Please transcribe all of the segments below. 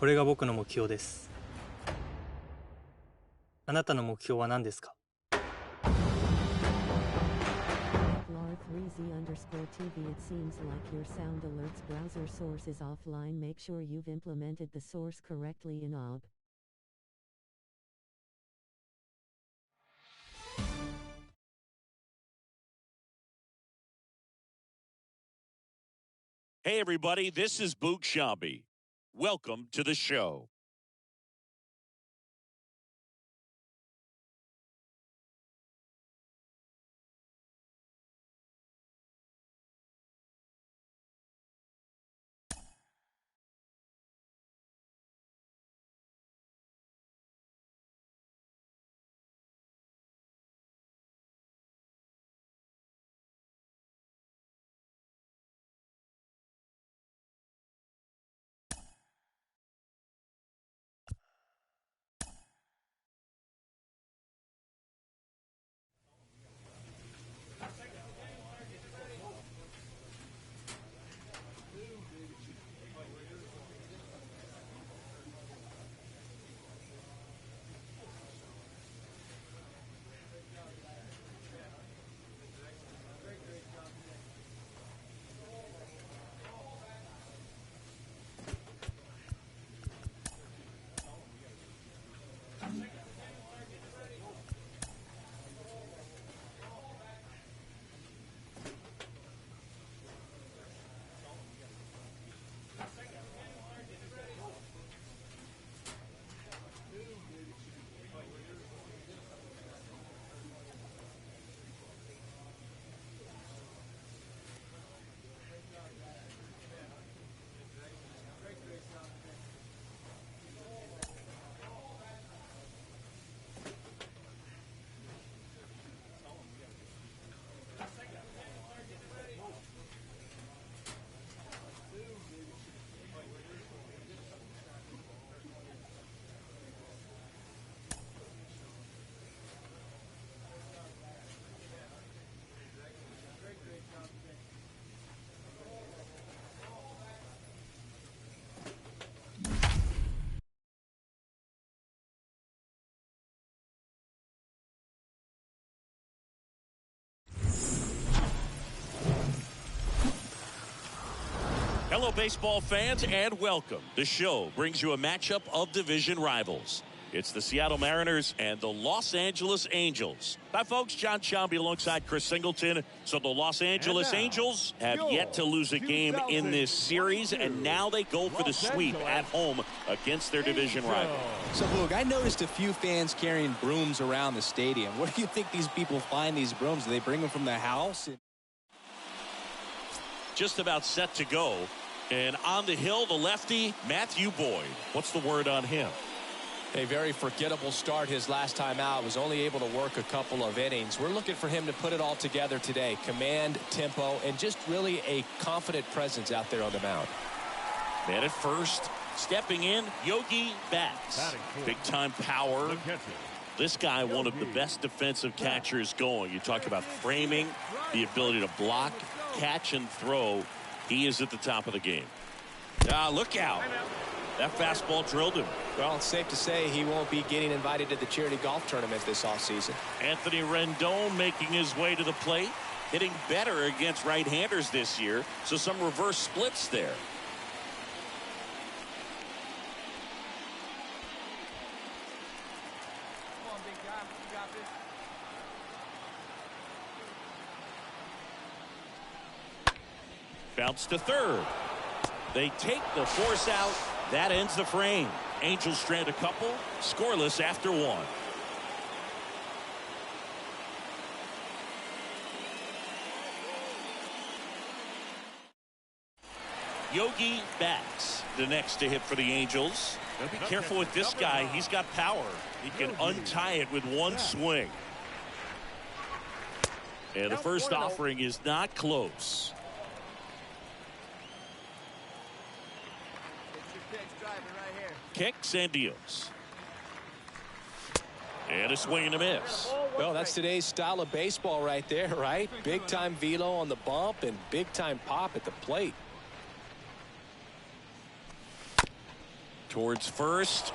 これが僕の目標です。あなたの目標は何ですか？ LAR3Z_TV It seems like your sound alerts browser source is offline. Make sure you've implemented the source correctly in OB. Hey everybody, this is Boog Shambi. Welcome to the show. Hello, baseball fans, and welcome. The show brings you a matchup of division rivals. It's the Seattle Mariners and the Los Angeles Angels. Hi, folks. John Shambi alongside Chris Singleton. So the Los Angeles Angels have yet to lose a game in this series, and now they go for the sweep at home against their division rival. So, Boog, I noticed a few fans carrying brooms around the stadium. Where do you think these people find these brooms? Do they bring them from the house? Just about set to go. And on the hill, the lefty, Matthew Boyd. What's the word on him? A very forgettable start his last time out. Was only able to work a couple of innings. We're looking for him to put it all together today. Command, tempo, and just really a confident presence out there on the mound. Man at first, stepping in, Yogi Betts. Big-time power. This guy, one of the best defensive catchers going. You talk about framing, the ability to block, catch, and throw. He is at the top of the game. Look out. That fastball drilled him. Well, it's safe to say he won't be getting invited to the charity golf tournament this offseason. Anthony Rendon making his way to the plate. Hitting better against right-handers this year, so some reverse splits there. Come on, big guy. You got this. Bounce to third. They take the force out. That ends the frame. Angels strand a couple. Scoreless after one. Yogi Betts, the next to hit for the Angels. Be careful with this guy. He's got power. He can untie it with one swing. And the first offering is not close. Kicks and deals. And a swing and a miss. Well, that's today's style of baseball right there, right? Big time velo on the bump and big time pop at the plate. towards first.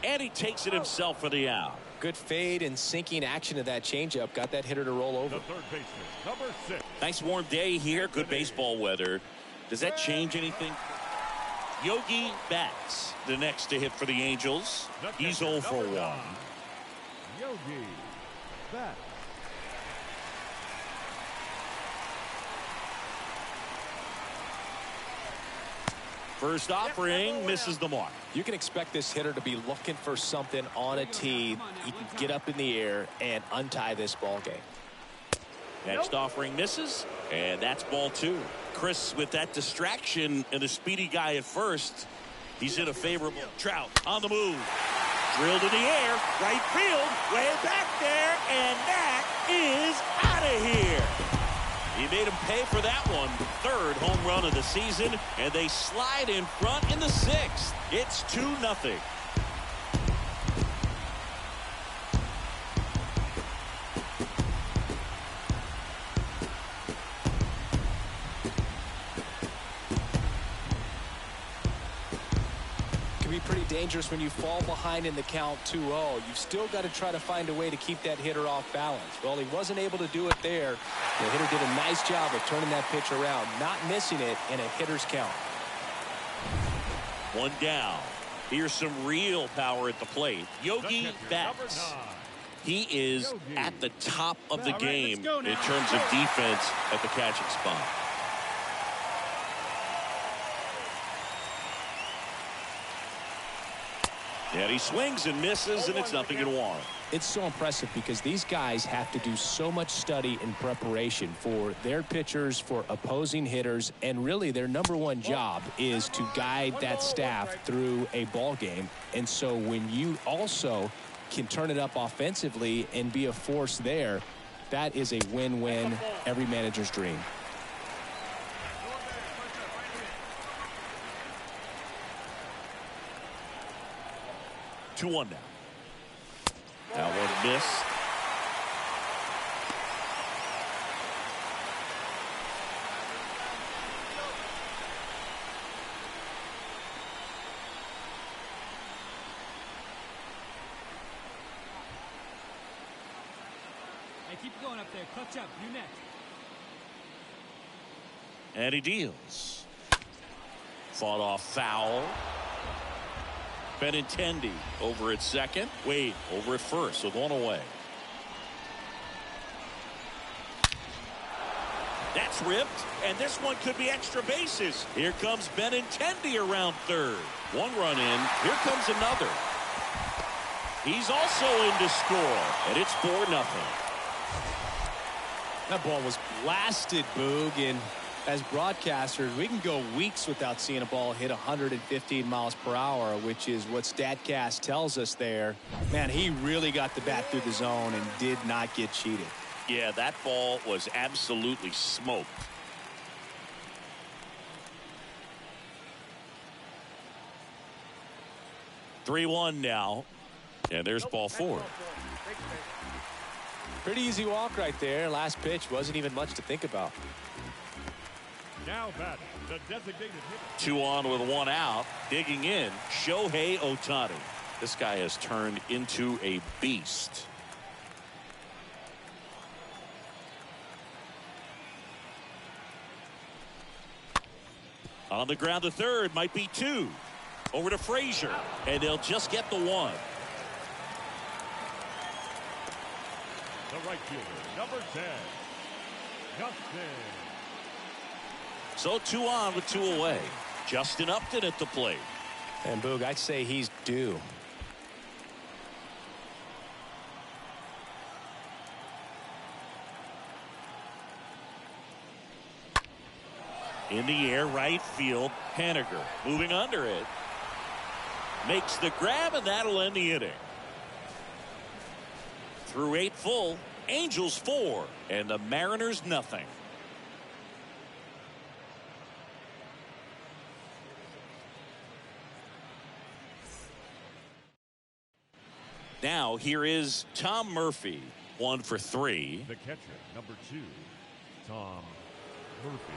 And he takes it himself for the out. Good fade and sinking action of that changeup. Got that hitter to roll over. The third baseman, number 6. Nice warm day here. Good baseball weather. Does that change anything? Yogi Betts, the next to hit for the Angels. He's 0 for 1. Yogi Betts. First offering misses the mark. You can expect this hitter to be looking for something on a tee. He can get up in the air and untie this ball game. Next offering misses, and that's ball 2. Chris, with that distraction and a speedy guy at first, he's in a favorable. Trout on the move. Drilled in the air, right field, way back there, and that is out of here. He made him pay for that one. Third home run of the season, and they slide in front in the 6th. It's 2-0. Can be pretty dangerous when you fall behind in the count 2-0. You've still got to try to find a way to keep that hitter off balance. Well, he wasn't able to do it there. The hitter did a nice job of turning that pitch around, not missing it in a hitter's count. 1 down. Here's some real power at the plate. Yogi Betts. He is at the top of the game in terms of defense at the catching spot. And he swings and misses, and it's 0-1. It's so impressive because these guys have to do so much study and preparation for their pitchers, for opposing hitters, and really their #1 job is to guide that staff through a ball game. And so when you also can turn it up offensively and be a force there, that is a win-win, every manager's dream. Two one now. That one missed. Hey, keep going up there. Clutch up. You next. And he deals. Fought off foul. Benintendi over at second. Wade over at first with one away. That's ripped, and this one could be extra bases. Here comes Benintendi around third. One run in. Here comes another. He's also in to score, and it's 4-0. That ball was blasted, Boog, and as broadcasters, we can go weeks without seeing a ball hit 115 miles per hour, which is what StatCast tells us there. Man, he really got the bat through the zone and did not get cheated. Yeah, that ball was absolutely smoked. Three-one now, and there's ball 4. Pretty easy walk right there. Last pitch wasn't even much to think about. Now batting, the designated hitter. 2 on with 1 out. Digging in, Shohei Ohtani. This guy has turned into a beast. On the ground, the third might be 2. Over to Frazier, and they'll just get the 1. The right fielder, number 10, Justin. So 2 on with 2 away. Justin Upton at the plate. And Boog, I'd say he's due. In the air, right field. Haniger moving under it. Makes the grab, and that'll end the inning. Through 8 full, Angels 4, and the Mariners nothing. Now here is Tom Murphy, 1 for 3. The catcher, number 2, Tom Murphy.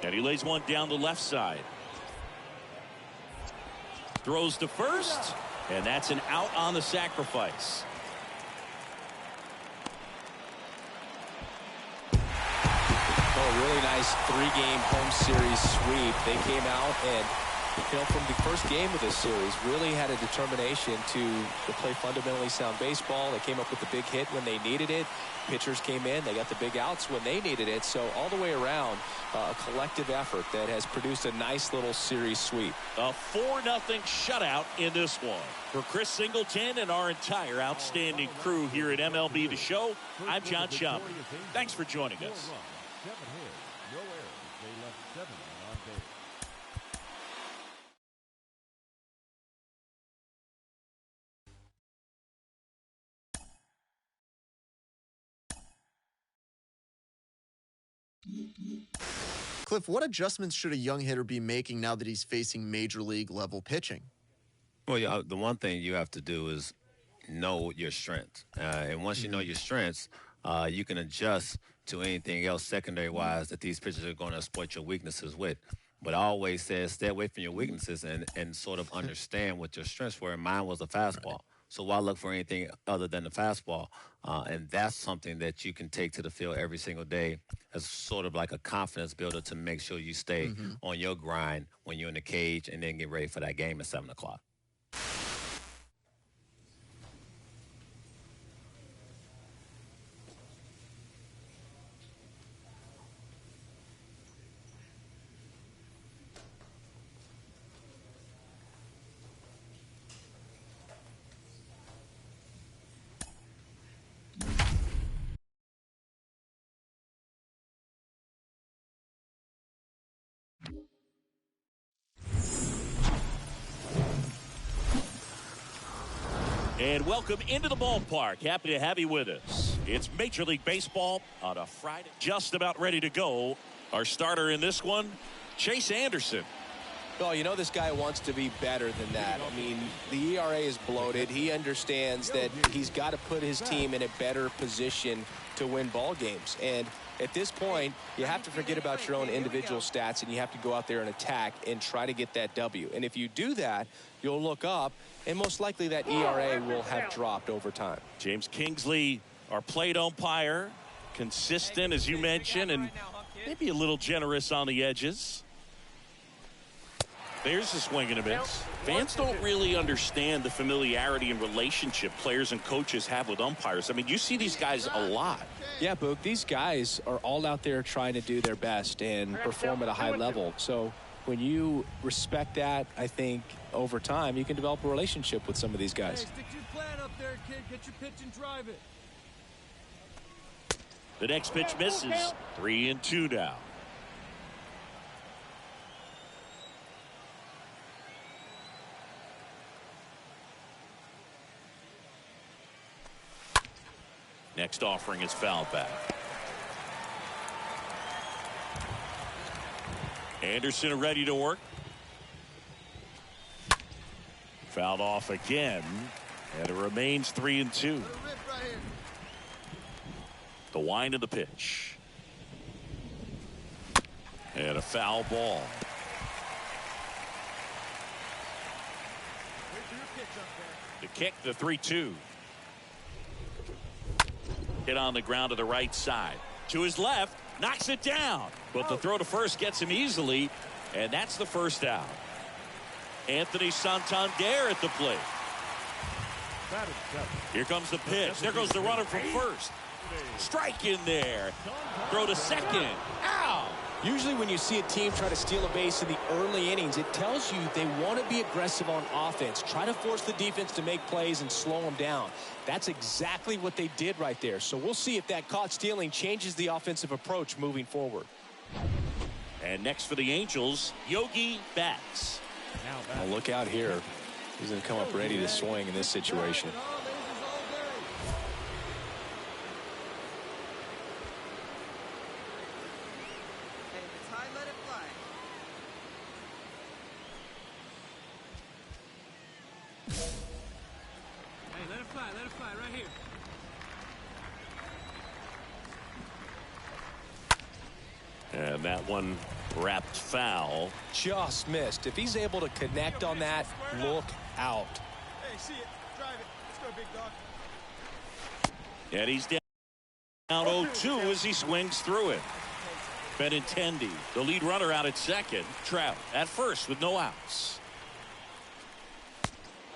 And he lays one down the left side. Throws to first, and that's an out on the sacrifice. Oh, a really nice 3-game home series sweep. They came out and, from the first game of this series, really had a determination to play fundamentally sound baseball. They came up with the big hit when they needed it. Pitchers came in. They got the big outs when they needed it. So all the way around, a collective effort that has produced a nice little series sweep. A 4-0 shutout in this one. For Chris Singleton and our entire outstanding crew here at MLB The Show, I'm John Chum. Thanks for joining us. 7 hits, no errors. They left 7 on base. Cliff, what adjustments should a young hitter be making now that he's facing major league level pitching? Well, yeah, the one thing you have to do is know your strengths. And once you know your strengths, you can adjust to anything else secondary-wise that these pitchers are going to exploit your weaknesses with. But I always said stay away from your weaknesses and sort of understand what your strengths were. And mine was the fastball. Right. So why look for anything other than the fastball? And that's something that you can take to the field every single day as sort of like a confidence builder to make sure you stay on your grind when you're in the cage and then get ready for that game at 7 o'clock. And welcome into the ballpark. Happy to have you with us. It's Major League Baseball on a Friday. Just about ready to go. Our starter in this one, Chase Anderson. Well, you know this guy wants to be better than that. I mean, the ERA is bloated. He understands that he's got to put his team in a better position to win ball games. And at this point, you have to forget about your own individual stats, and you have to go out there and attack and try to get that W. And if you do that, you'll look up, and most likely that ERA will have dropped over time. James Kingsley, our plate umpire, consistent, as you mentioned, and maybe a little generous on the edges. There's the swing and a miss. Fans don't really understand the familiarity and relationship players and coaches have with umpires. I mean, you see these guys a lot. Yeah, Boog, these guys are all out there trying to do their best and perform at a high level. So when you respect that, I think over time you can develop a relationship with some of these guys. Hey, stick to your plan up there, kid. Get your pitch and drive it. The next pitch misses. 3-2 now. Next offering is fouled back. Anderson ready to work. Fouled off again, and it remains 3-2. The wind of the pitch. And a foul ball. The kick, the 3-2. Hit on the ground to the right side. To his left, knocks it down. But the throw to first gets him easily, and that's the first out. Anthony Santander at the plate. Here comes the pitch. There goes the runner from first. Strike in there. Throw to second. Ow! Usually when you see a team try to steal a base in the early innings, it tells you they want to be aggressive on offense. Try to force the defense to make plays and slow them down. That's exactly what they did right there. So we'll see if that caught stealing changes the offensive approach moving forward. And next for the Angels, Yogi Betts. Now look out here. He's going to come up ready to swing in this situation. Let it fly right here. And that one Wrapped foul. Just missed. If he's able to connect on that, look out. Hey, see it. Drive it. Let's go, big dog. And he's down 0-2 as he swings through it. Benintendi, the lead runner, out at second. Trout at first with no outs.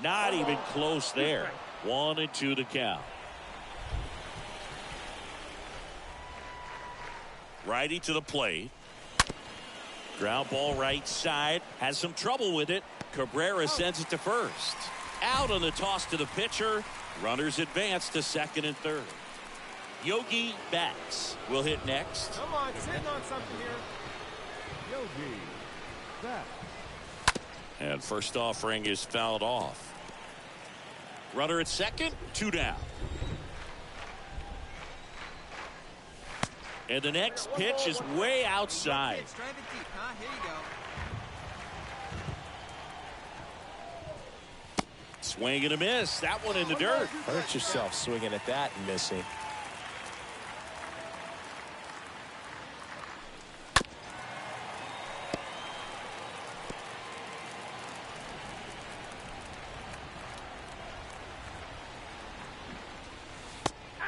Not even close there. 1-2 to count. Righty to the plate. Ground ball right side. Has some trouble with it. Cabrera sends it to first. Out on the toss to the pitcher. Runners advance to second and third. Yogi Betts will hit next. Come on, sitting on something here. Yogi Betts. And first offering is fouled off. Runner at second, 2 down. And the next pitch is way outside. Drive it deep, huh? Here you go. Swing and a miss. That one in the dirt. Hurt yourself swinging at that and missing.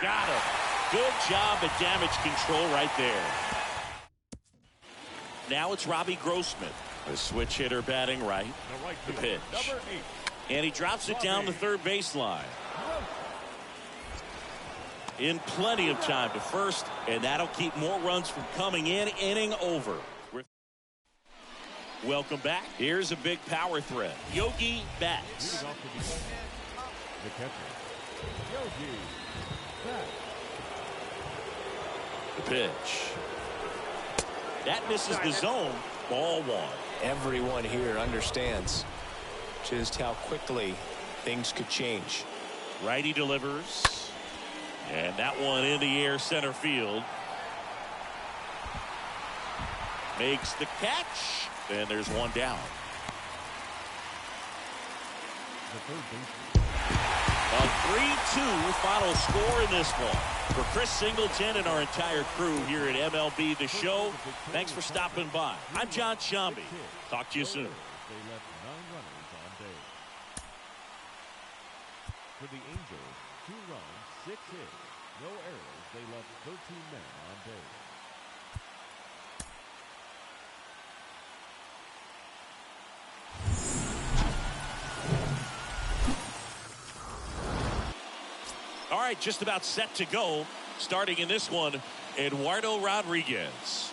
Got it. Good job at damage control right there. Now it's Robbie Grossman, the switch hitter batting right. The pitch. Number 8. And he drops it down the third baseline. In plenty of time to first, and that'll keep more runs from coming in. Inning over. Welcome back. Here's a big power threat. Yogi Betts. Leading off to the catcher. Yogi Betts. The pitch. That misses the zone. Ball 1. Everyone here understands just how quickly things could change. Righty delivers. And that one in the air center field. Makes the catch. And there's one down. The third baseman. A 3-2 final score in this one. For Chris Singleton and our entire crew here at MLB The Show, thanks for stopping by. I'm John Shambi. Talk to you soon. They left 9 runners on base. For the Angels, 2 runs, 6 hits, no errors. They left 13 men on base. All right, just about set to go. Starting in this one, Eduardo Rodriguez.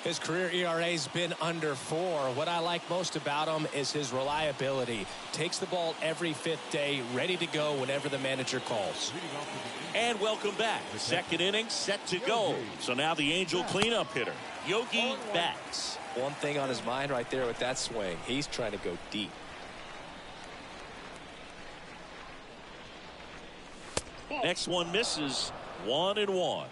His career ERA's been under 4. What I like most about him is his reliability. Takes the ball every 5th day, ready to go whenever the manager calls. And welcome back. Second inning set to go. So now the Angel cleanup hitter, Yogi Betts. One thing on his mind right there with that swing. He's trying to go deep. Next one misses. 1-1.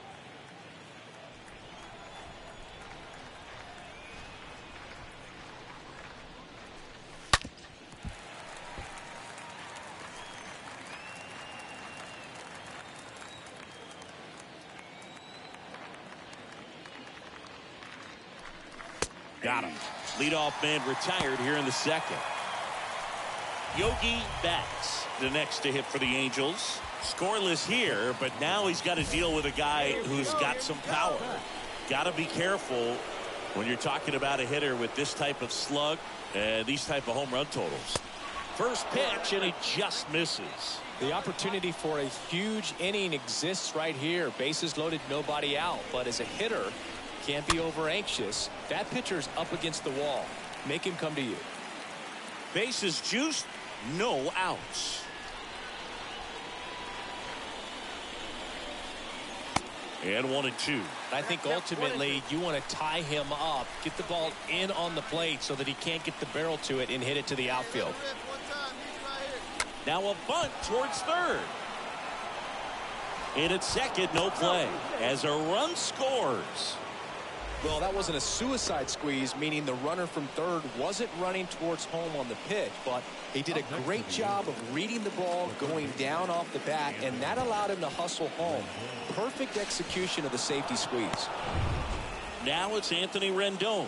Got him. Leadoff man retired here in the second. Yogi Betts, the next to hit for the Angels. Scoreless here, but now he's got to deal with a guy who's got some power. Got to be careful when you're talking about a hitter with this type of slug and these type of home run totals. First pitch, and he just misses. The opportunity for a huge inning exists right here. Bases loaded, nobody out. But as a hitter, can't be over anxious. That pitcher's up against the wall. Make him come to you. Bases juiced, no outs. And 1-2. I think ultimately you want to tie him up, get the ball in on the plate so that he can't get the barrel to it and hit it to the outfield. Now a bunt towards third. In at second, no play as a run scores. Well, that wasn't a suicide squeeze, meaning the runner from third wasn't running towards home on the pitch, but he did a great job of reading the ball, going down off the bat, and that allowed him to hustle home. Perfect execution of the safety squeeze. Now it's Anthony Rendon.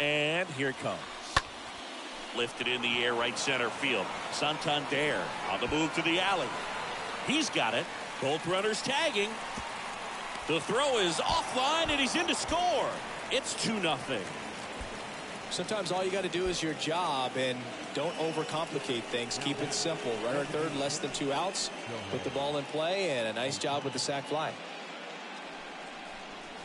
And here it comes. Lifted in the air, right center field. Santander on the move to the alley. He's got it. Both runners tagging. The throw is offline, and he's in to score. It's 2-0. Sometimes all you got to do is your job, and don't overcomplicate things. Keep it simple. Runner third, less than 2 outs. Put the ball in play, and a nice job with the sac fly.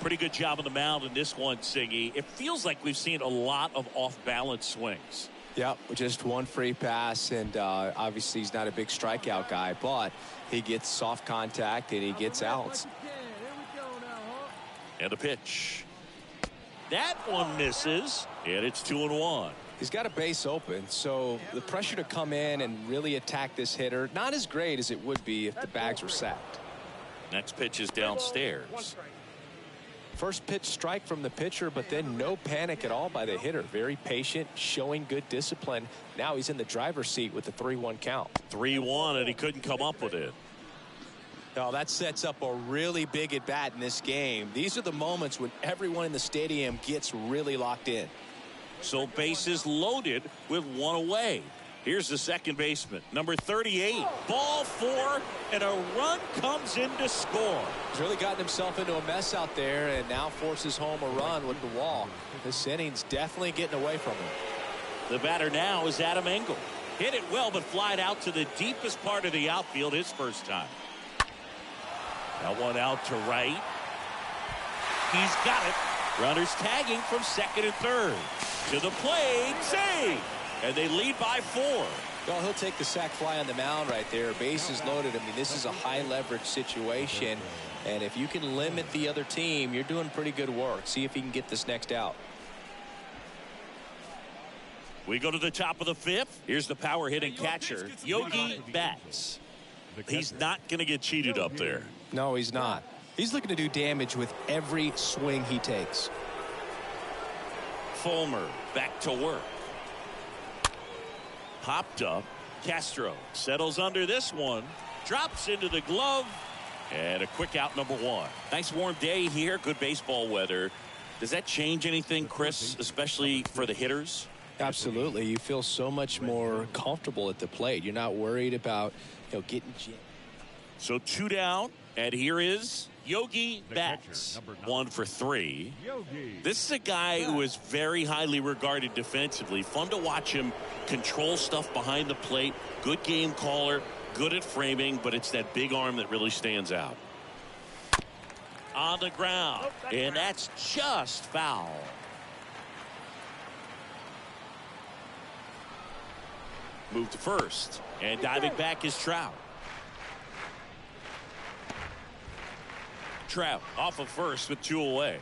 Pretty good job on the mound in this one, Siggy. It feels like we've seen a lot of off-balance swings. Yep, just one free pass, and obviously he's not a big strikeout guy, but he gets soft contact and he gets outs. And a pitch. That one misses, and it's 2-1. He's got a base open, so the pressure to come in and really attack this hitter, not as great as it would be if the bags were sacked. Next pitch is downstairs. First pitch strike from the pitcher, but then no panic at all by the hitter. Very patient, showing good discipline. Now he's in the driver's seat with the 3-1 count. 3-1, and he couldn't come up with it. Now that sets up a really big at bat in this game. These are the moments when everyone in the stadium gets really locked in. So bases loaded with one away. Here's the second baseman, number 38. Ball 4, and a run comes in to score. He's really gotten himself into a mess out there and now forces home a run with the wall. This inning's definitely getting away from him. The batter now is Adam Engel. Hit it well, but flied out to the deepest part of the outfield his first time. That one out to right. He's got it. Runners tagging from second and third. To the plate, save! And they lead by 4. Well, he'll take the sac fly on the mound right there. Bases loaded. I mean, this is a high leverage situation. And if you can limit the other team, you're doing pretty good work. See if he can get this next out. We go to the top of the 5th. Here's the power hitting catcher, Yogi Betts. He's not going to get cheated up there. No, he's not. He's looking to do damage with every swing he takes. Fulmer back to work. Popped up. Castro settles under this one. Drops into the glove. And a quick out, number 1. Nice warm day here. Good baseball weather. Does that change anything, Chris, especially for the hitters? Absolutely. You feel so much more comfortable at the plate. You're not worried about, getting jammed. So 2 down. And here is Yogi Betts, 1 for 3. This is a guy who is very highly regarded defensively. Fun to watch him control stuff behind the plate. Good game caller, good at framing, but it's that big arm that really stands out. On the ground, and that's just foul. Move to first, and diving back is Trout. Trout off of first with 2 away.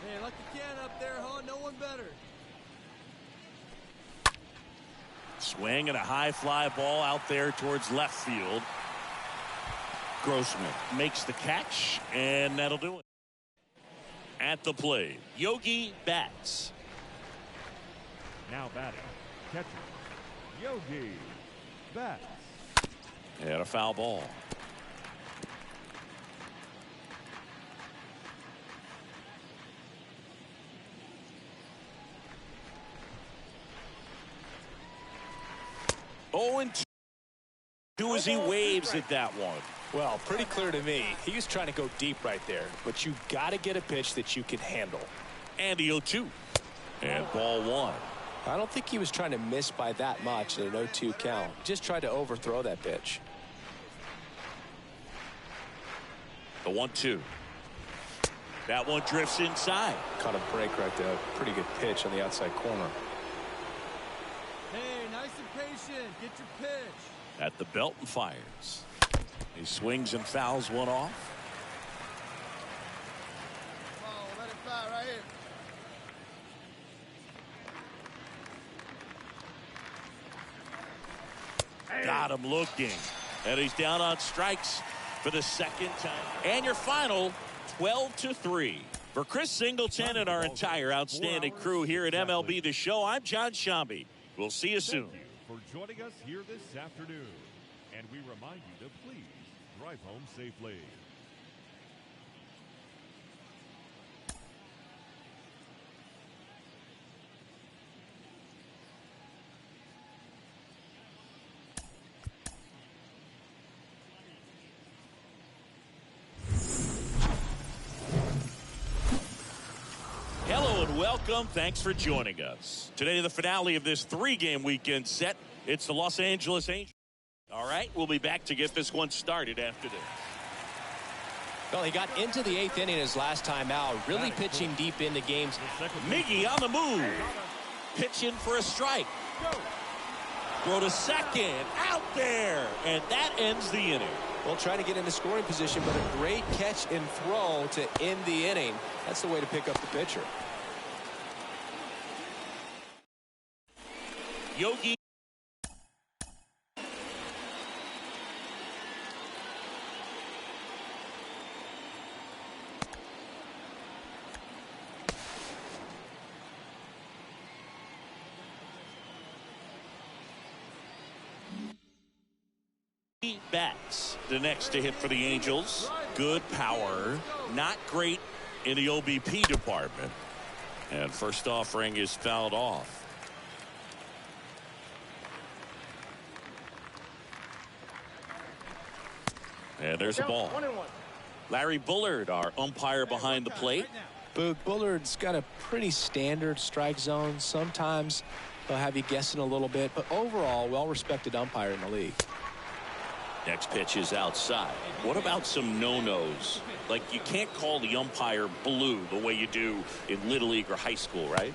Hey, like the can up there, huh? No one better. Swing and a high fly ball out there towards left field. Grossman makes the catch, and that'll do it. At the plate, Yogi Betts. Now batting, catcher, Yogi Betts. And a foul ball. Oh, and 2 as he waves at that one. Well, pretty clear to me. He was trying to go deep right there, but you got to get a pitch that you can handle. And the 0-2. And ball 1. I don't think he was trying to miss by that much at an 0-2 count. Just tried to overthrow that pitch. The 1-2. That one drifts inside. Caught a break right there. Pretty good pitch on the outside corner. Hey, nice and patient. Get your pitch. At the belt and fires. He swings and fouls one off. Come on, let it fly right here. Got him looking. And he's down on strikes for the second time. And your final, 12-3. For Chris Singleton and our entire outstanding crew here at MLB The Show, I'm John Shambi. We'll see you soon. Thank you for joining us here this afternoon. And we remind you to please drive home safely. welcome. Thanks for joining us. Today, the finale of this 3-game weekend set. It's the Los Angeles Angels. All right, we'll be back to get this one started after this. Well, he got into the 8th inning his last time out, really pitching deep into games. Miggy on the move. Pitching for a strike. Throw to second. Out there. And that ends the inning. Well, trying to get into scoring position, but a great catch and throw to end the inning. That's the way to pick up the pitcher. Yogi. Bats the next to hit for the Angels. Good power, not great in the OBP department. And first offering is fouled off. And there's a ball. Larry Bullard, our umpire behind the plate. Boog, Bullard's got a pretty standard strike zone. Sometimes he'll have you guessing a little bit, but overall, well-respected umpire in the league. Next pitch is outside. What about some no-nos? Like, you can't call the umpire blue the way you do in Little League or high school, right?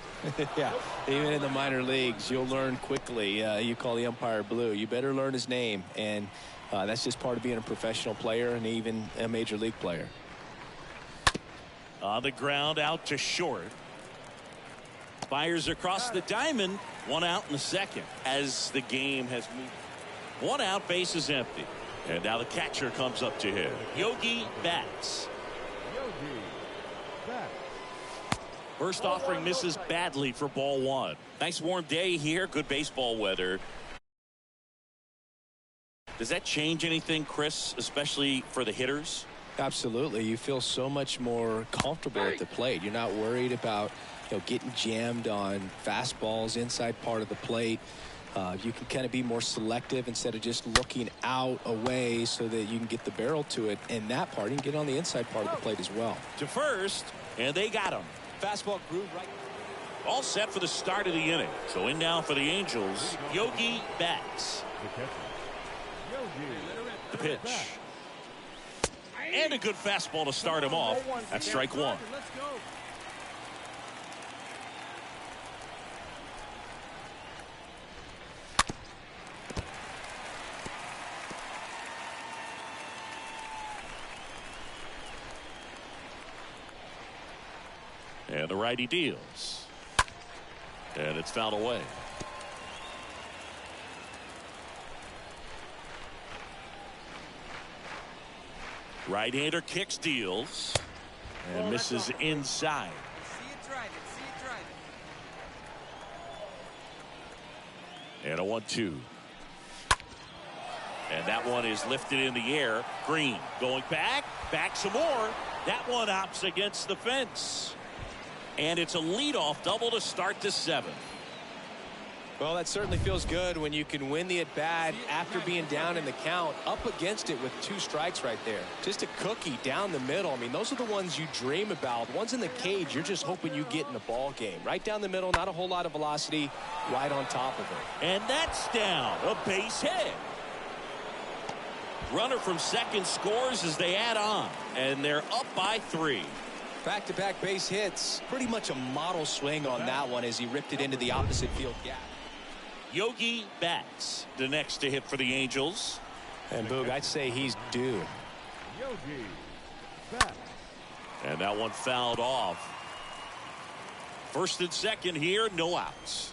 Yeah, even in the minor leagues, you'll learn quickly. You call the umpire blue. You better learn his name, and that's just part of being a professional player and even a major league player. On the ground, out to short. Fires across the diamond. One out in the second as the game has moved. One out, base is empty. And now the catcher comes up to him. Yogi Bats. First offering misses badly for ball one. Nice warm day here. Good baseball weather. Does that change anything, Chris, especially for the hitters? Absolutely. You feel so much more comfortable at the plate. You're not worried about getting jammed on fastballs inside part of the plate. You can kind of be more selective instead of just looking out away so that you can get the barrel to it. And that part, you can get on the inside part of the plate as well. To first, and they got him. Fastball groove right. All set for the start of the inning. So in now for the Angels, Yogi Bats. The pitch. And a good fastball to start him off. That's strike one. And the righty deals. And it's fouled away. Right-hander kicks, deals, and misses inside. See it drive it. See it drive it. And a 1-2. And that one is lifted in the air. Green going back some more. That one opts against the fence. And it's a leadoff double to start the 7th. Well, that certainly feels good when you can win the at-bat after being down in the count, up against it with 2 strikes right there. Just a cookie down the middle. I mean, those are the ones you dream about. Ones in the cage, you're just hoping you get in a ball game. Right down the middle, not a whole lot of velocity, right on top of it. And that's down, a base hit. Runner from second scores as they add on, and they're up by 3. Back-to-back base hits. Pretty much a model swing on that one as he ripped it into the opposite field gap. Yogi Bats, the next to hit for the Angels. And Boog, I'd say he's due. Yogi Bats. And that one fouled off. First and second here, no outs.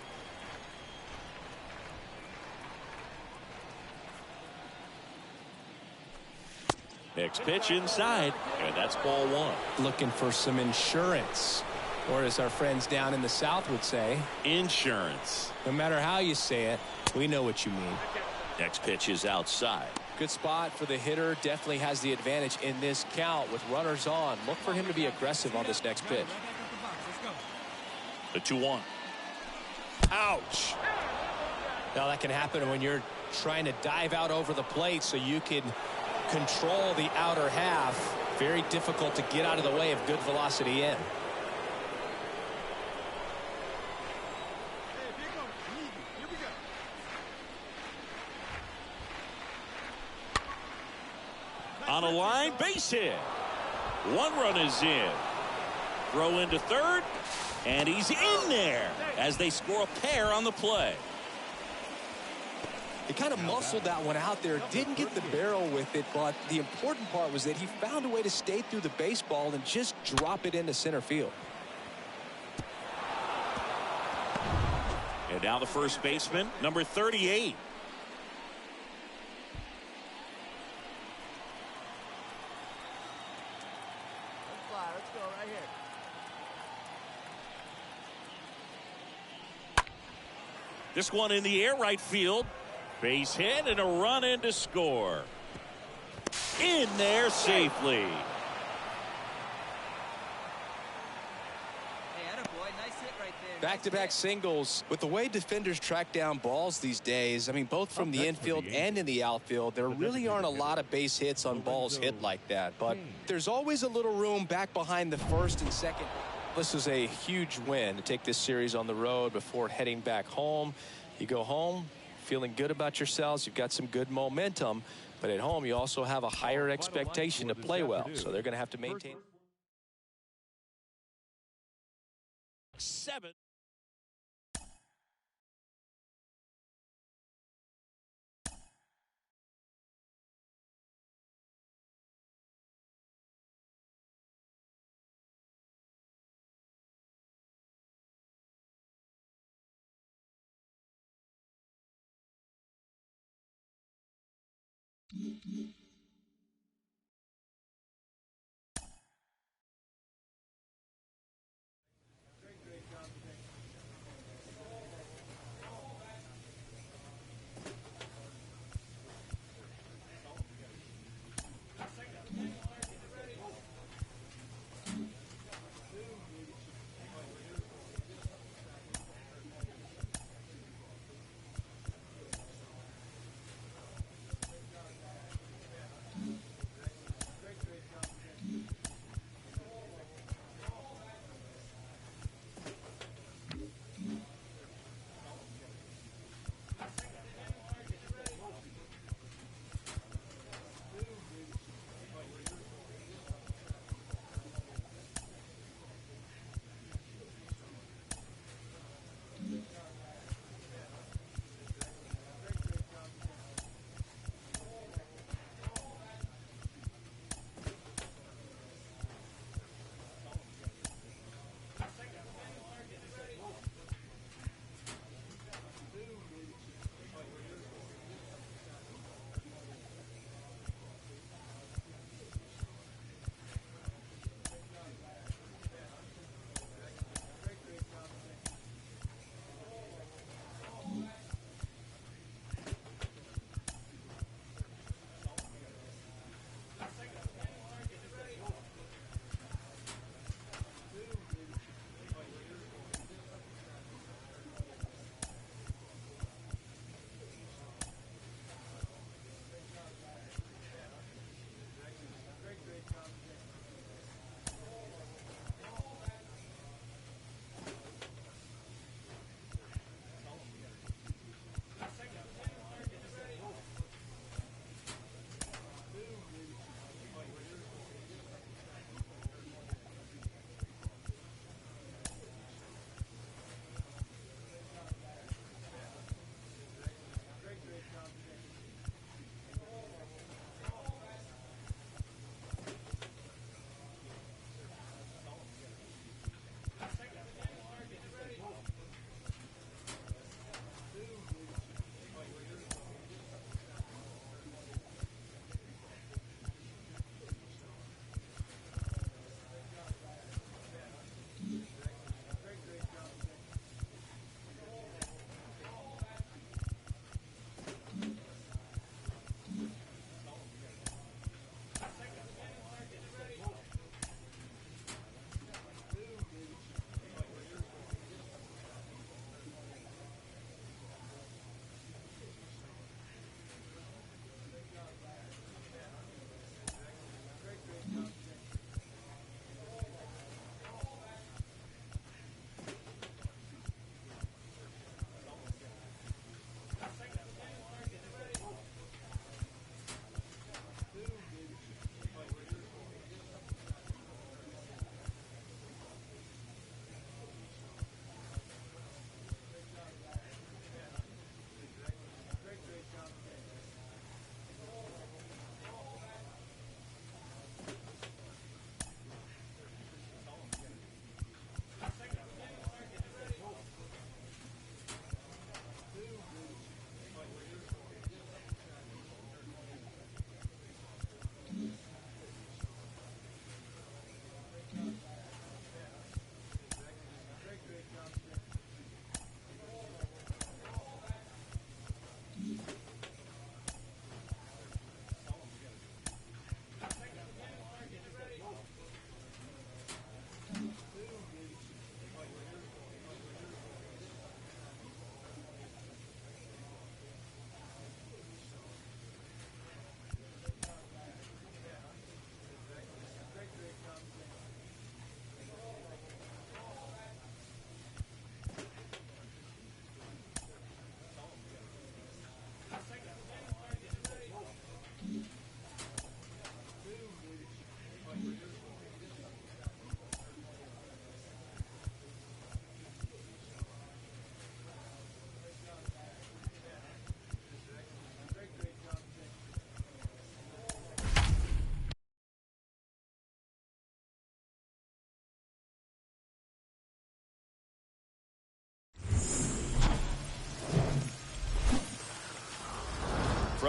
Next pitch inside, and that's ball one. Looking for some insurance, or as our friends down in the South would say, insurance. No matter how you say it, we know what you mean. Next pitch is outside. Good spot for the hitter. Definitely has the advantage in this count with runners on. Look for him to be aggressive on this next pitch. The 2-1. Ouch. Now that can happen when you're trying to dive out over the plate so you can control the outer half. Very difficult to get out of the way of good velocity in. Down a line, base hit. One run is in. Throw into third, and he's in there as they score a pair on the play. He kind of muscled that one out there, didn't get the barrel with it, but the important part was that he found a way to stay through the baseball and just drop it into center field. And now the first baseman, number 38. Let's go right here. This one in the air, right field. Base hit and a run in to score. In there safely. Back-to-back singles. With the way defenders track down balls these days, I mean, both from the infield and in the outfield, there really aren't a lot of base hits on balls hit like that. But there's always a little room back behind the first and second. This is a huge win to take this series on the road before heading back home. You go home feeling good about yourselves. You've got some good momentum. But at home, you also have a higher expectation to play well. So they're going to have to maintain. 7.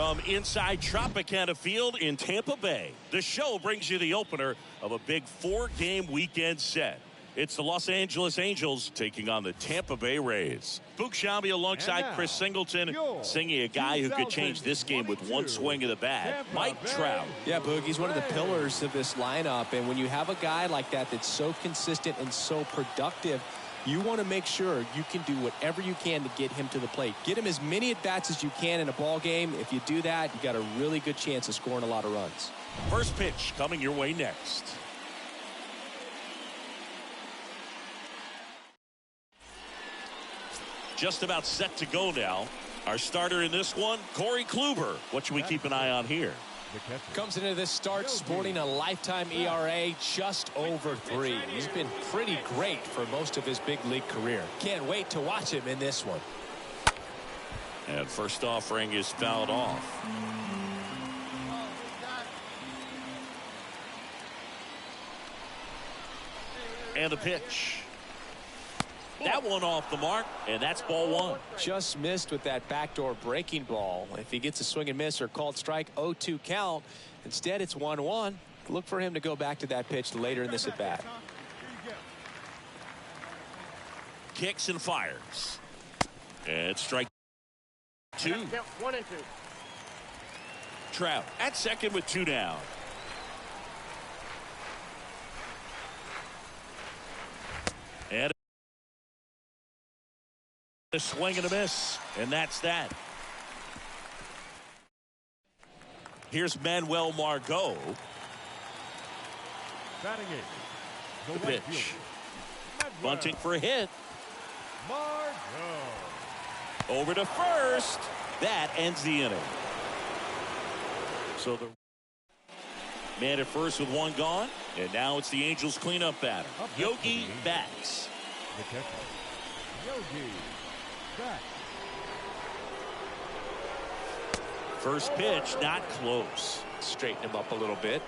From inside Tropicana Field in Tampa Bay, the show brings you the opener of a big 4-game weekend set. It's the Los Angeles Angels taking on the Tampa Bay Rays. Boog Sciambi alongside Chris Singleton, singing a guy who could change this game with one swing of the bat, Mike Trout. Yeah, Boog, he's one of the pillars of this lineup, and when you have a guy like that that's so consistent and so productive, you want to make sure you can do whatever you can to get him to the plate. Get him as many at-bats as you can in a ball game. If you do that, you got a really good chance of scoring a lot of runs. First pitch coming your way next. Just about set to go now. Our starter in this one, Corey Kluber. What should we keep an eye on here? Comes into this start sporting a lifetime ERA just over 3. He's been pretty great for most of his big league career. Can't wait to watch him in this one. And first offering is fouled off. And the pitch. That one off the mark, and that's ball 1. Just missed with that backdoor breaking ball. If he gets a swing and miss or called strike, 0-2 count. Instead, it's 1-1. Look for him to go back to that pitch later in this at bat. Kicks and fires. And strike 2. 1 and 2. Trout at second with 2 down. And a swing and a miss, and that's that. Here's Manuel Margot. Batting eighth, the right Pitch. fielder, Bunting for a hit. Margot. Over to first. That ends the inning. So the man at first with 1 gone, and now it's the Angels cleanup batter, Yogi Betts. The catcher, Yogi Betts. First pitch, not close. Straighten him up a little bit.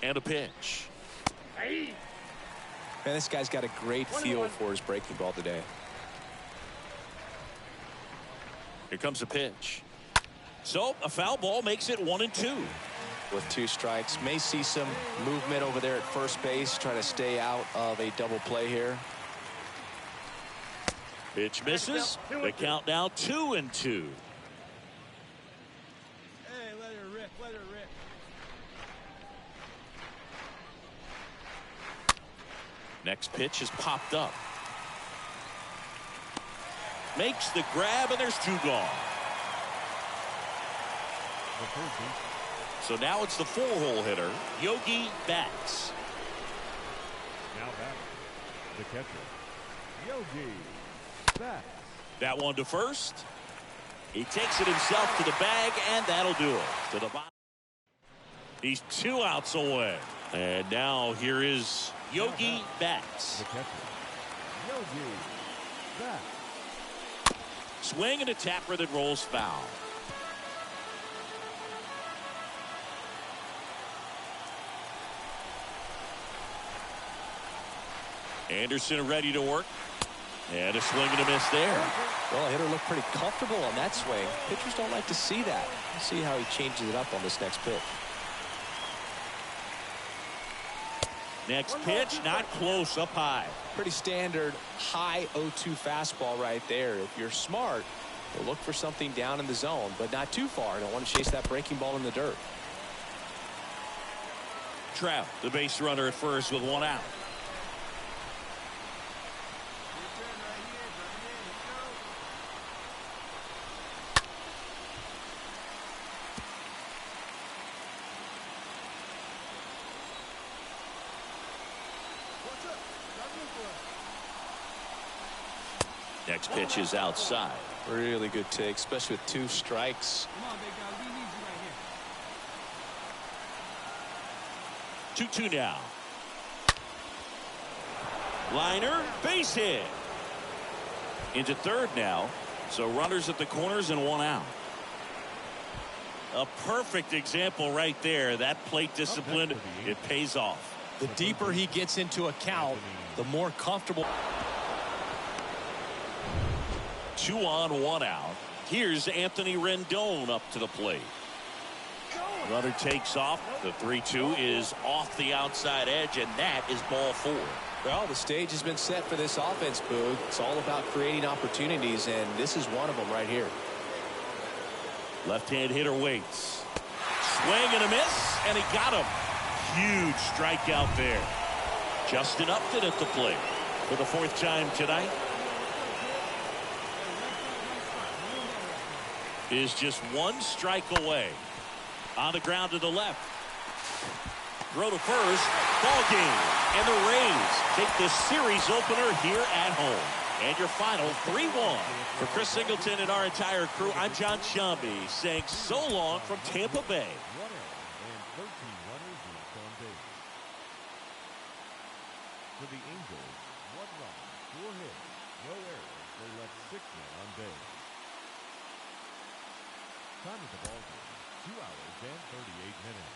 And a pitch. Man, this guy's got a great feel for his breaking ball today. Here comes a pitch. So a foul ball makes it 1-2. With 2 strikes, may see some movement over there at first base, trying to stay out of a double play here. Pitch misses. The count now 2-2. Hey, let her rip, let her rip. Next pitch is popped up. Makes the grab, and there's 2 gone. The third baseman, So now it's the 4-hole hitter, Yogi Betts. now batting, the catcher, Yogi Betts. That one to first. He takes it himself to the bag, and that'll do it. To the bottom. He's 2 outs away. And now here is Yogi Betts. The catcher, Yogi Betts. Swing and a tapper that rolls foul. Anderson ready to work. And a swing and a miss there. Well, the hitter looked pretty comfortable on that swing. Pitchers don't like to see that. We'll see how he changes it up on this next pitch. Next pitch, not close, up high. Pretty standard high 0-2 fastball right there. If you're smart, you'll look for something down in the zone, but not too far. Don't want to chase that breaking ball in the dirt. Trout, the base runner at first with 1 out. Next pitch is outside. Really good take, especially with 2 strikes. Come on, big guy, we need you right here. 2-2 now. Liner, base hit. Into third now. So runners at the corners and 1 out. A perfect example right there. That plate discipline, it pays off. The deeper he gets into a count, the more comfortable. 2 on, 1 out. Here's Anthony Rendon up to the plate. Runner takes off. The 3-2 is off the outside edge, and that is ball 4. Well, the stage has been set for this offense, Boog. It's all about creating opportunities, and this is one of them right here. Left-hand hitter waits. Swing and a miss, and he got him. Huge strikeout there. Justin Upton at the plate for the 4th time tonight. Is just 1 strike away. On the ground to the left. Throw to first. Ball game. And the Rays take the series opener here at home. And your final 3-1. For Chris Singleton and our entire crew, I'm John Shambi saying so long from Tampa Bay. 1 error and 13 runners left on base. For the Angels, 1 run, 4 hits, no errors. They left 6 men on base. Time of the ball game, 2 hours and 38 minutes.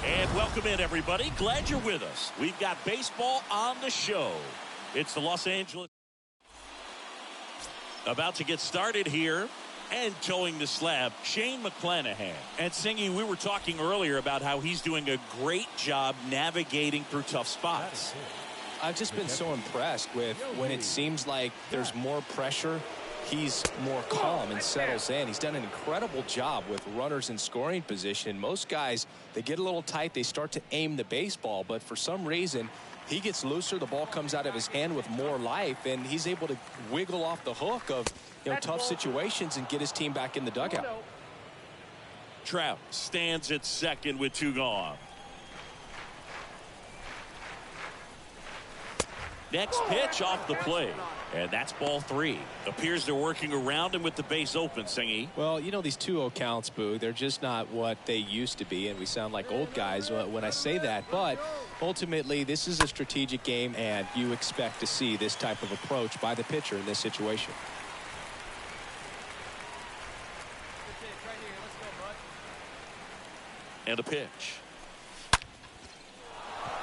And welcome in, everybody. Glad you're with us. We've got baseball on the show. It's the Los Angeles. About to get started here. And towing the slab, Shane McClanahan. And Singy, we were talking earlier about how he's doing a great job navigating through tough spots. I've just been so impressed with when it seems like there's more pressure, he's more calm and settles in. He's done an incredible job with runners in scoring position. Most guys, they get a little tight, they start to aim the baseball, but for some reason, he gets looser, the ball comes out of his hand with more life, and he's able to wiggle off the hook of tough situations and get his team back in the dugout. Trout stands at second with 2 gone. Next pitch off the plate. And that's ball 3. Appears they're working around him with the base open, Singy. Well, these 2-0 counts, Boo, they're just not what they used to be, and we sound like old guys when I say that. But ultimately, this is a strategic game, and you expect to see this type of approach by the pitcher in this situation. And a pitch.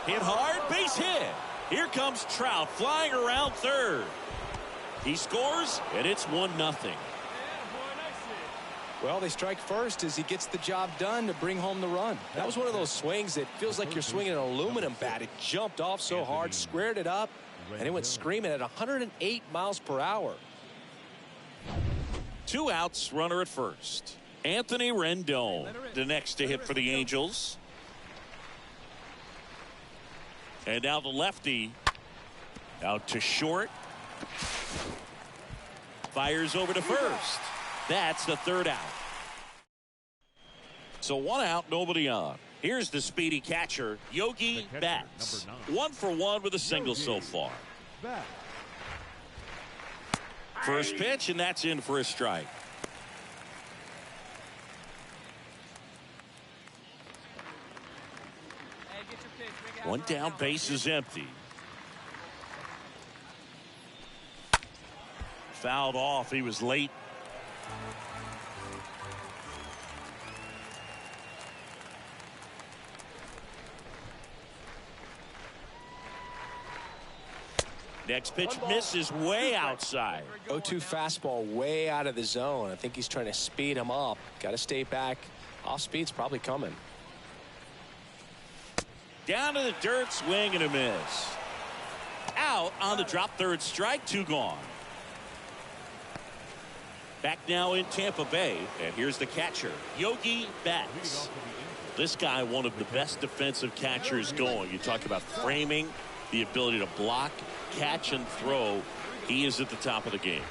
Hit hard, base hit. Here comes Trout flying around third. He scores, and it's 1-0. Well, they strike first as he gets the job done to bring home the run. That was one of those swings that feels like you're swinging an aluminum bat. It jumped off so hard, squared it up, and it went screaming at 108 miles per hour. 2 outs, runner at first. Anthony Rendon, the next to hit for the Angels. And now the lefty out to short. Fires over to first. That's the 3rd out. So 1 out, nobody on. Here's the speedy catcher, Yogi Betts. 1 for 1 with a single so far. First pitch, and that's in for a strike. One down, base is empty. Fouled off. He was late. Next pitch misses way outside. 0-2 fastball way out of the zone. I think he's trying to speed him up. Got to stay back. Off speed's probably coming. Down to the dirt, swing and a miss. Out on the drop, 3rd strike, 2 gone. Back now in Tampa Bay, and here's the catcher, Yogi Betts. This guy, one of the best defensive catchers going. You talk about framing, the ability to block, catch, and throw. He is at the top of the game.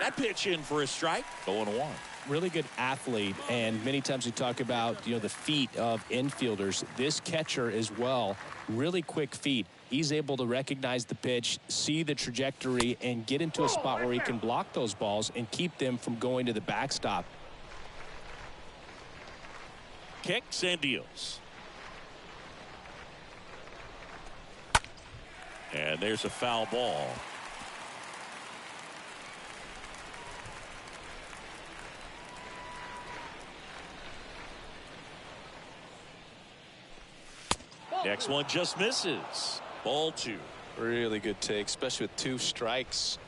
That pitch in for a strike, 0-1. Really good athlete, and many times we talk about the feet of infielders. This catcher as well, really quick feet. He's able to recognize the pitch, see the trajectory, and get into a spot where he can block those balls and keep them from going to the backstop. Kicks and deals. And there's a foul ball. Next one just misses. Ball 2. Really good take, especially with 2 strikes.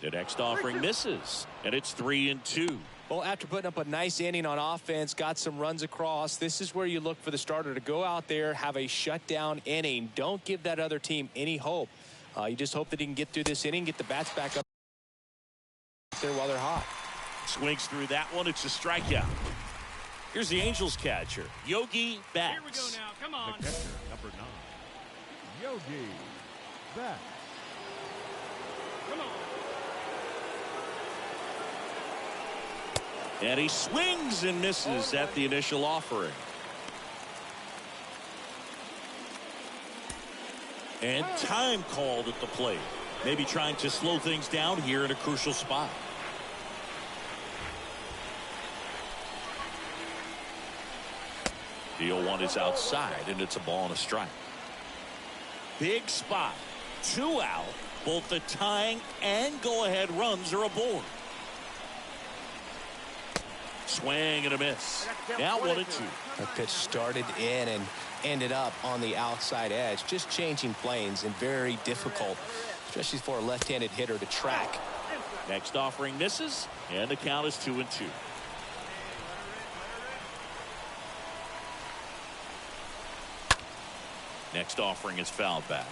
The next offering misses, and it's 3-2. Well, after putting up a nice inning on offense, got some runs across, this is where you look for the starter to go out there, have a shutdown inning. Don't give that other team any hope. You just hope that he can get through this inning, get the bats back up there while they're hot. Swings through that one. It's a strikeout. Here's the Angels catcher, Yogi Betts. Here we go now. Come on. The catcher, number 9, Yogi Betts. Come on. And he swings and misses at the initial offering. And time called at the plate. Maybe trying to slow things down here in a crucial spot. The 0-1 is outside, and it's a ball and a strike. Big spot. 2 out. Both the tying and go-ahead runs are aboard. Swing and a miss. Now 1-2. That pitch started in and ended up on the outside edge. Just changing planes and very difficult, especially for a left-handed hitter to track. Next offering misses, and the count is 2-2. Next offering is fouled back.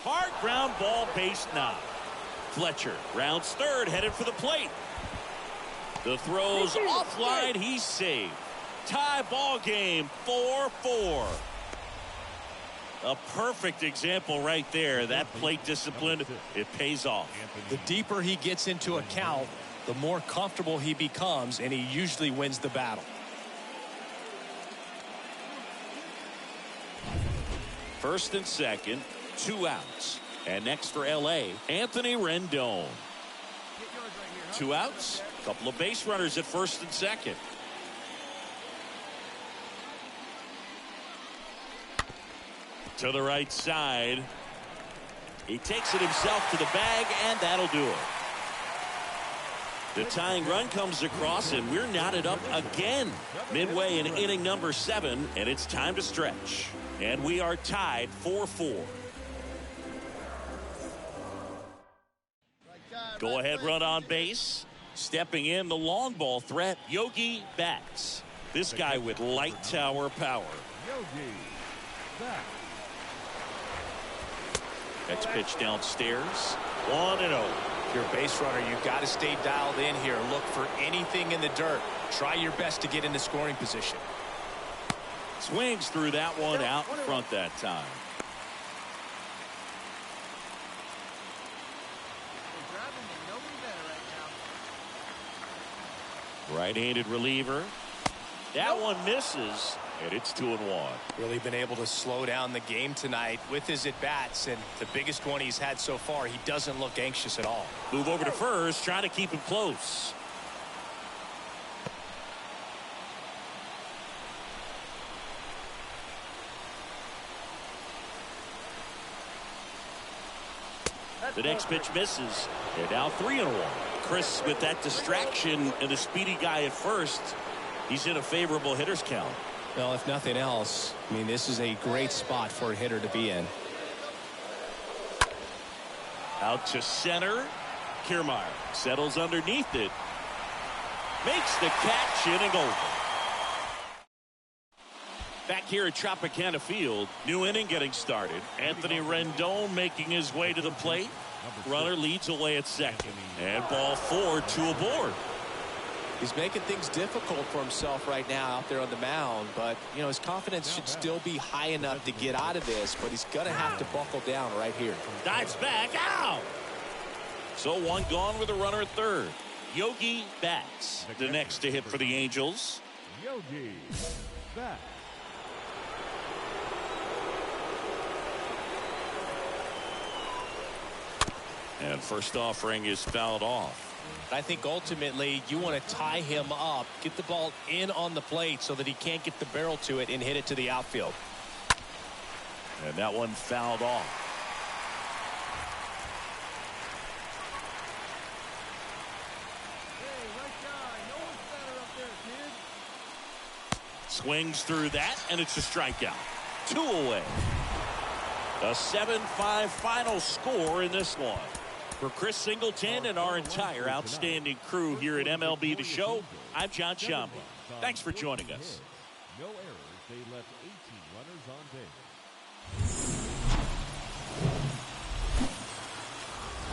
Hard ground ball, base knock. Fletcher rounds third, headed for the plate. The throw's offline, he's saved. Tie ball game, 4-4. A perfect example right there. That plate discipline, it pays off. The deeper he gets into a count, the more comfortable he becomes, and he usually wins the battle. First and second, 2 outs. And next for L.A., Anthony Rendon. 2 outs, a couple of base runners at first and second. To the right side. He takes it himself to the bag, and that'll do it. The tying run comes across, and we're knotted up again. Midway in inning number 7, and it's time to stretch. And we are tied 4-4. Go ahead run on base. Stepping in the long ball threat, Yogi Betts. This guy with light tower power. Yogi Betts. Next pitch downstairs. 1-0. If you're a base runner, you've got to stay dialed in here. Look for anything in the dirt. Try your best to get into scoring position. Swings through that one out in front that time. Right-handed reliever. That one misses, and it's 2-1. Really been able to slow down the game tonight with his at-bats, and the biggest one he's had so far, he doesn't look anxious at all. Move over to first, trying to keep him close. The next pitch misses, and now 3-1. Chris, with that distraction and a speedy guy at first, he's in a favorable hitter's count. Well, if nothing else, I mean, this is a great spot for a hitter to be in. Out to center. Kiermaier settles underneath it. Makes the catch, inning over. Back here at Tropicana Field, new inning getting started. Anthony Rendon making his way to the plate. Runner leads away at second. And ball 4, 2 aboard. He's making things difficult for himself right now out there on the mound, but you know his confidence should still be high enough to get out of this, but he's gonna have to buckle down right here. Dives back out. So 1 gone with a runner at third. Yogi Betts, the next to hit for the Angels. Yogi Betts. And first offering is fouled off. I think ultimately you want to tie him up, get the ball in on the plate so that he can't get the barrel to it and hit it to the outfield. And that one fouled off. Hey, right guy. No one's better up there, kid. Swings through that, and it's a strikeout. 2 away. A 7-5 final score in this one. For Chris Singleton and our entire outstanding crew here at MLB The Show, I'm John Sciambi. Thanks for joining us. No errors. They left 18 runners on base.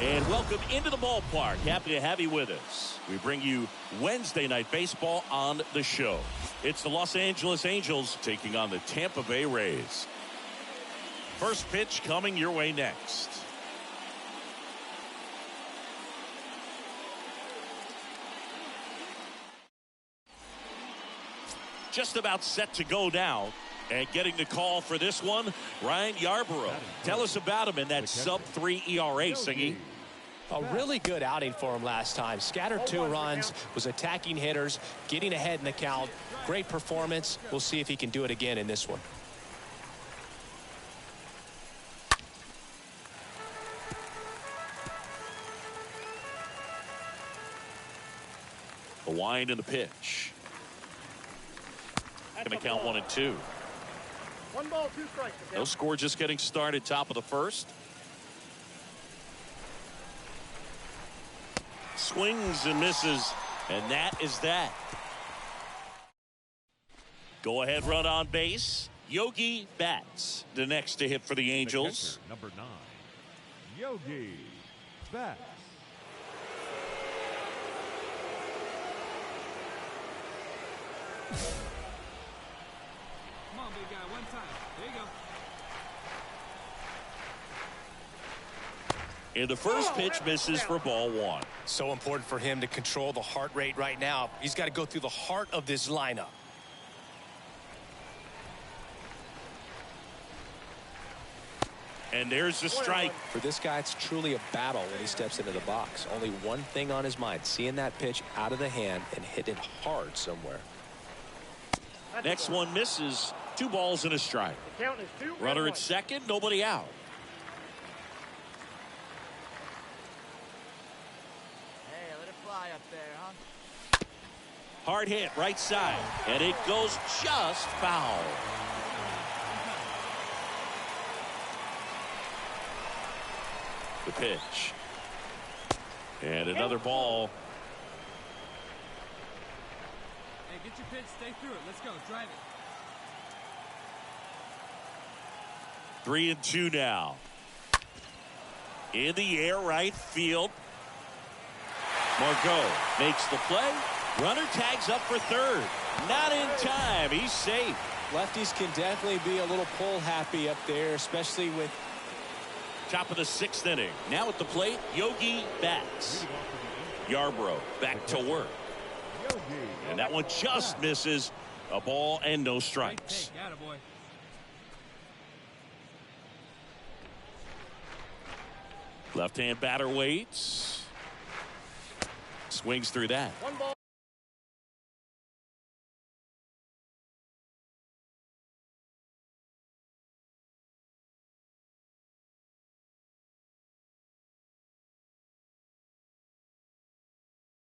And welcome into the ballpark. Happy to have you with us. We bring you Wednesday Night Baseball on the show. It's the Los Angeles Angels taking on the Tampa Bay Rays. First pitch coming your way next. Just about set to go now. And getting the call for this one, Ryan Yarbrough. Tell us about him in that sub-3 ERA, Singy. A really good outing for him last time. Scattered 2 runs, was attacking hitters, getting ahead in the count. Great performance. We'll see if he can do it again in this one. The wind and the pitch. Going to count 1 and 2. 1 ball, 2 strikes. No score, just getting started. Top of the first. Swings and misses, and that is that. Go ahead run on base. Yogi Bats, the next to hit for the Angels. The catcher, number 9, Yogi Bats. Come on, big guy. 1 time. There you go. And the first pitch misses for ball 1. So important for him to control the heart rate right now. He's got to go through the heart of this lineup. And there's the strike. For this guy, it's truly a battle when he steps into the box. Only one thing on his mind, seeing that pitch out of the hand and hit it hard somewhere. Next one misses. 2 balls and a strike. The count is 2. Runner at second, nobody out. Hey, let it fly up there, huh? Hard hit right side, and it goes just foul. The pitch. And another ball. Hey, get your pitch, stay through it. Let's go, drive it. 3 and 2 now. In the air, right field. Margot makes the play. Runner tags up for third. Not in time. He's safe. Lefties can definitely be a little pull happy up there, especially with Top of the 6th inning. Now at the plate, Yogi Bats. Yarbrough back to work. And that one just misses. A ball and no strikes. Hey, attaboy. Left-hand batter waits. Swings through that. 1 ball.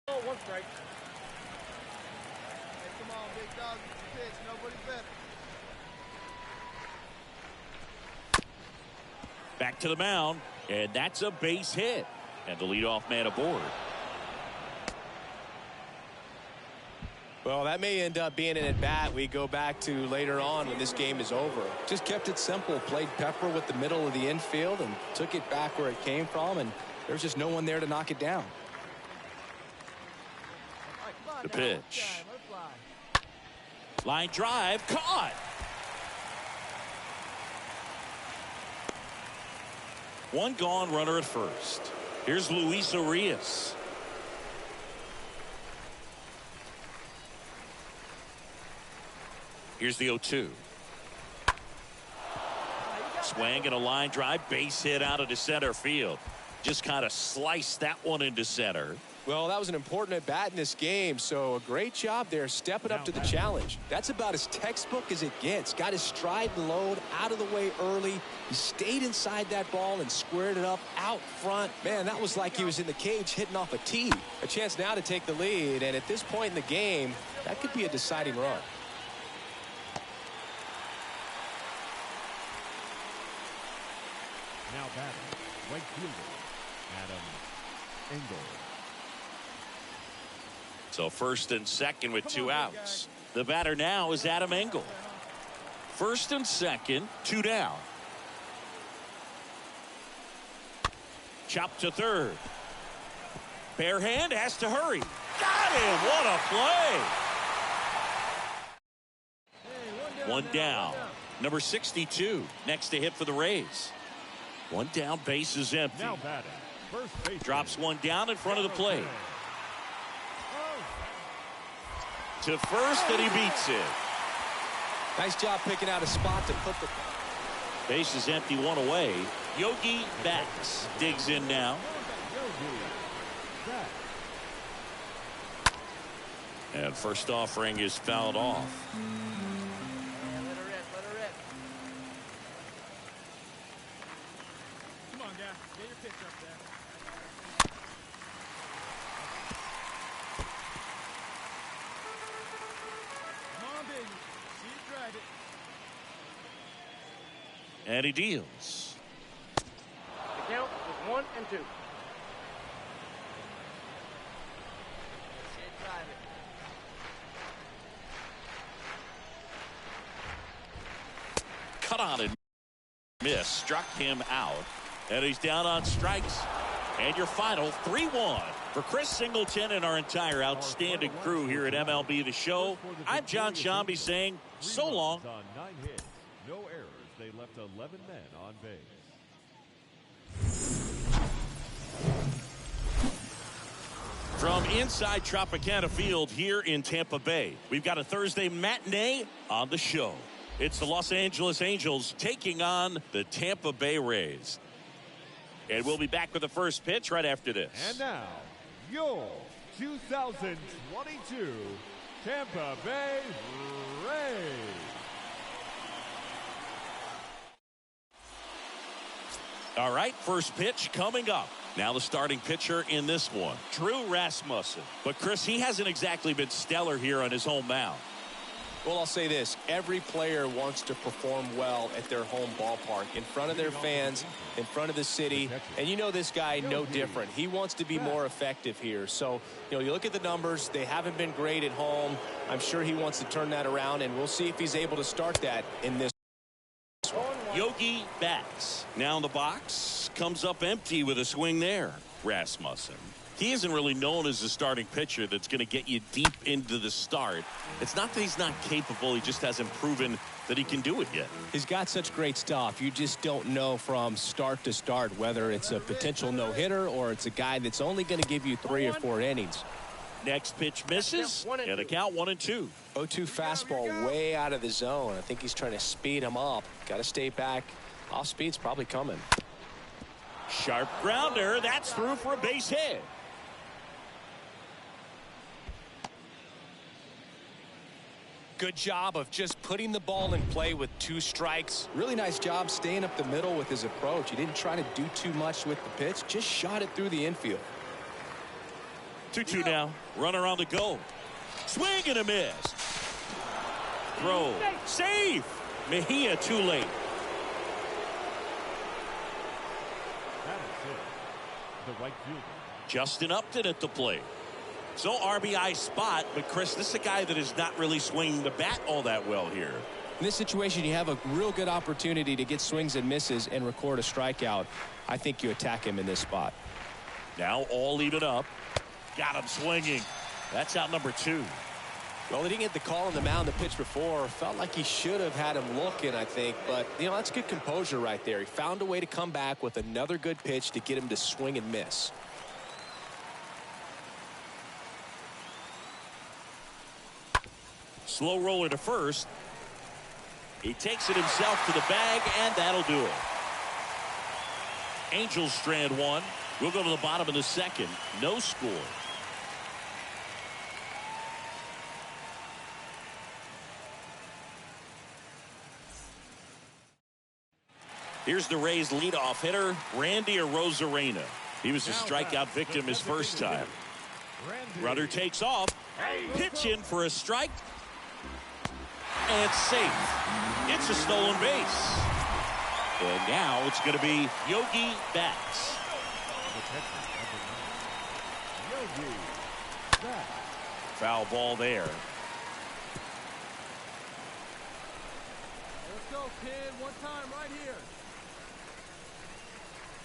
Oh, 1 strike. Hey, come on, big dog. Get your pitch. Nobody better. Back to the mound, and that's a base hit. And the leadoff man aboard. Well, that may end up being an at-bat we go back to later on when this game is over. Just kept it simple, played pepper with the middle of the infield and took it back where it came from, and there's just no one there to knock it down. All right, come on The now. pitch. Let it fly. Line drive, caught. One gone, runner at first. Here's Luis Urias. Here's the 0-2. Swing and a line drive, base hit out into center field. Just kind of sliced that one into center. Well, that was an important at-bat in this game, so a great job there stepping up to the challenge. That's about as textbook as it gets. Got his stride and load out of the way early. He stayed inside that ball and squared it up out front. Man, that was like he was in the cage hitting off a tee. A chance now to take the lead, and at this point in the game, that could be a deciding run. Now batting, right fielder, Adam Engel. So first and second with 2 outs. The batter now is Adam Engel. First and second, 2 down. Chop to third. Bare hand has to hurry. Got him. What a play. One down. Number 62 next to hit for the Rays. One down, base is empty. Now batting, first base. Drops one down in front of the plate. To first, and he beats it. Nice job picking out a spot to put the Base is empty, one away. Yogi Bats digs in now. And first offering is fouled off. Come on, guy. Get your pitch up there. Come on, baby. See you drive it. And he deals. The count is 1 and 2. Cut on and miss. Struck him out. And he's down on strikes. And your final 3-1 for Chris Singleton and our entire outstanding crew here at MLB The Show. I'm John Shambi saying so long. On 9 hits, no errors. They left 11 men on base. From inside Tropicana Field here in Tampa Bay, we've got a Thursday matinee on the show. It's the Los Angeles Angels taking on the Tampa Bay Rays. And we'll be back with the first pitch right after this. And now, your 2022 Tampa Bay Rays. All right, first pitch coming up. Now the starting pitcher in this one, Drew Rasmussen. But Chris, he hasn't exactly been stellar here on his home mound. Well, I'll say this. Every player wants to perform well at their home ballpark, in front of their fans, in front of the city. And you know this guy no different. He wants to be more effective here. So, you look at the numbers. They haven't been great at home. I'm sure he wants to turn that around, and we'll see if he's able to start that in this. Yogi Bats now in the box, comes up empty with a swing there. Rasmussen. He isn't really known as a starting pitcher that's going to get you deep into the start. It's not that he's not capable, he just hasn't proven that he can do it yet. He's got such great stuff. You just don't know from start to start whether it's a potential no-hitter or it's a guy that's only going to give you 3 or 4 innings. Next pitch misses, and a count 1 and 2. 0-2 fastball way out of the zone. I think he's trying to speed him up. Got to stay back. Off speed's probably coming. Sharp grounder. That's through for a base hit. Good job of just putting the ball in play with 2 strikes. Really nice job staying up the middle with his approach. He didn't try to do too much with the pitch. Just shot it through the infield. 2-2 now. Runner on the go. Swing and a miss. Throw. Safe. Mejia too late. That is it. The right fielder. Justin Upton at the plate. So RBI spot, but Chris, this is a guy that is not really swinging the bat all that well here. In this situation, you have a real good opportunity to get swings and misses and record a strikeout. I think you attack him in this spot. Now all even up. Got him swinging. That's out number 2. Well, he didn't get the call on the mound the pitch before. Felt like he should have had him looking, I think. But, that's good composure right there. He found a way to come back with another good pitch to get him to swing and miss. Slow roller to first. He takes it himself to the bag, and that'll do it. Angels strand 1. We'll go to the bottom of the second. No score. Here's the Rays' leadoff hitter, Randy Arozarena. He was a strikeout victim his first time. Runner takes off, pitch in for a strike, and safe. It's a stolen base. And now it's going to be Yogi Betts. Foul ball there. Let's go, kid. One time right here.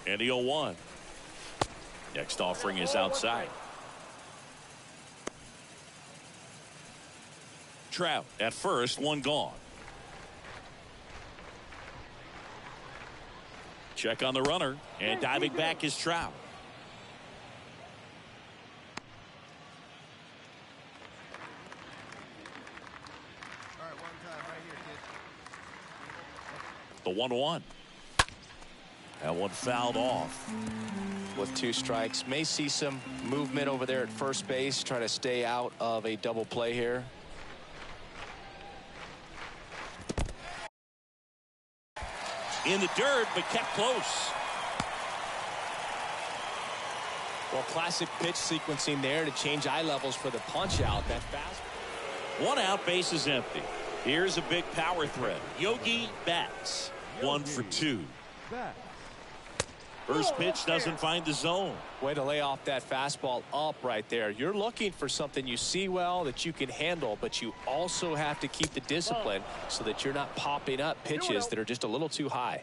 And the 0-1. Next offering is outside. Trout at first, one gone. Check on the runner, and diving back is Trout. All right, one time right here, kid. The 1-1. That one fouled off. With 2 strikes, may see some movement over there at first base, try to stay out of a double play here. In the dirt, but kept close. Well, classic pitch sequencing there to change eye levels for the punch out. That fast. 1 out, base is empty. Here's a big power threat. Yogi Betts, 1 for 2. First pitch doesn't find the zone. Way to lay off that fastball up right there. You're looking for something you see well that you can handle, but you also have to keep the discipline so that you're not popping up pitches that are just a little too high.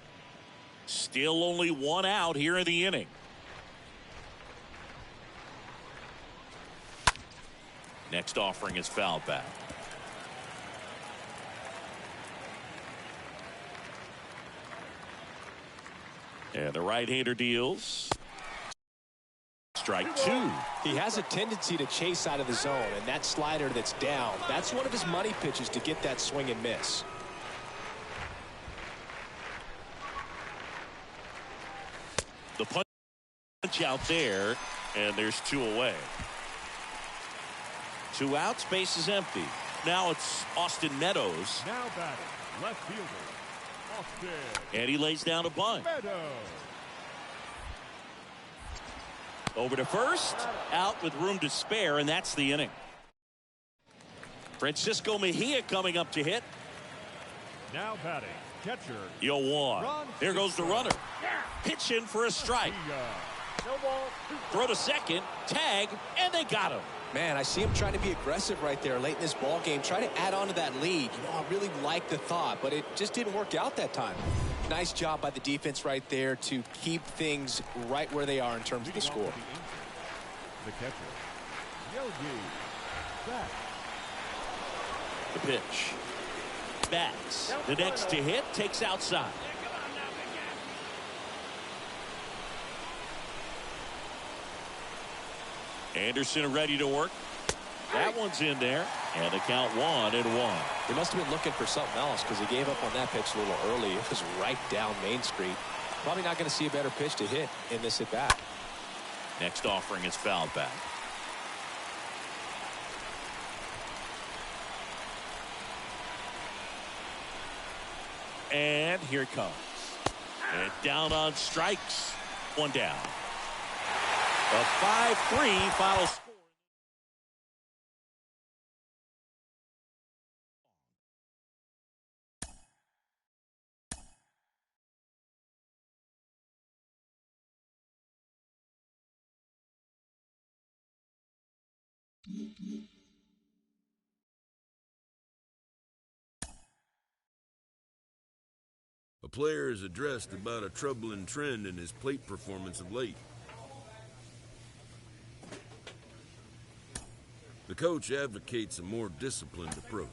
Still only 1 out here in the inning. Next offering is fouled back. And the right-hander deals. Strike 2. He has a tendency to chase out of the zone, and that slider that's down, that's one of his money pitches to get that swing and miss. The punch out there, and there's 2 away. 2 outs, base is empty. Now it's Austin Meadows. Now batting, left fielder, Austin. And he lays down a bunt. Meadows. Over to first, out with room to spare, and that's the inning. Francisco Mejia coming up to hit. Now batting, catcher. 0-1. Here goes the runner. Pitch in for a strike. Throw to second, tag, and they got him. Man, I see him trying to be aggressive right there late in this ball game, try to add on to that lead. You know, I really like the thought, but it just didn't work out that time. Nice job by the defense right there to keep things right where they are in terms of the score. The catcher, Yogi Betts. The pitch. Betts, the next to hit, takes outside. Anderson ready to work. That one's in there, and the count 1-1. He must have been looking for something else because he gave up on that pitch a little early. It was right down Main Street. Probably not going to see a better pitch to hit in this at bat. Next offering is fouled back. And here it comes. And down on strikes. 1 down. A 5-3 final score. A player has addressed about a troubling trend in his plate performance of late. The coach advocates a more disciplined approach.